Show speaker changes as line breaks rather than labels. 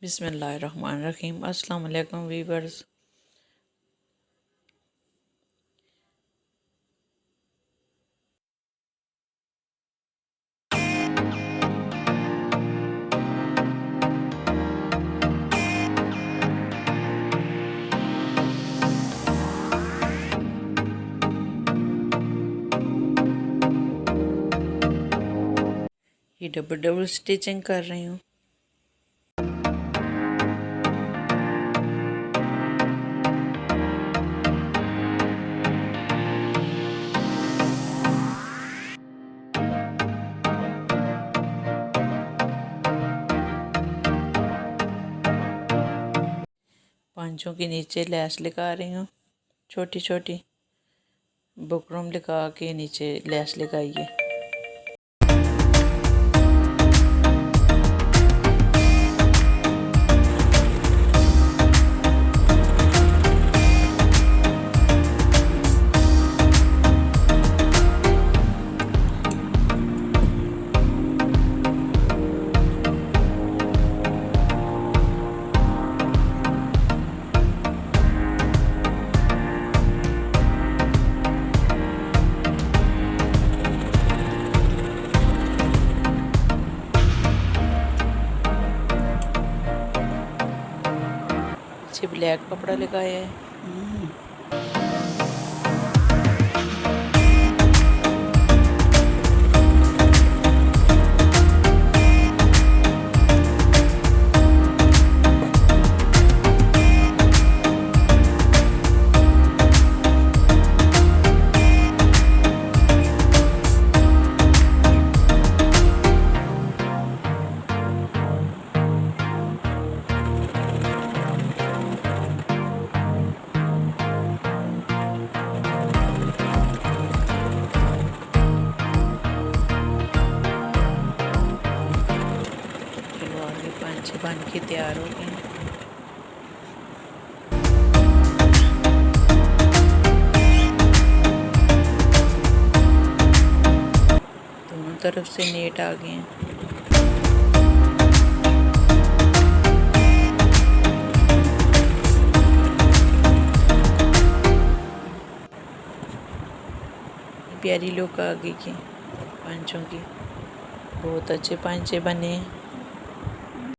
बिस्मिल्लाहिर्रहमानिर्रहीम। अस्सलाम वालेकुम वीवर्स। ये डबल डबल स्टिचिंग कर रही हूँ। पांचों के नीचे लैस लगा रही हूँ, छोटी छोटी बुकरम लगा के नीचे लैस लगाइए। ब्लैक कपड़ा लगाया है। पंचे बन के तैयार हो गए। दोनों तरफ से नेट आ गए हैं। प्यारी लुक आ गई की पंचों की। बहुत अच्छे पंचे बने।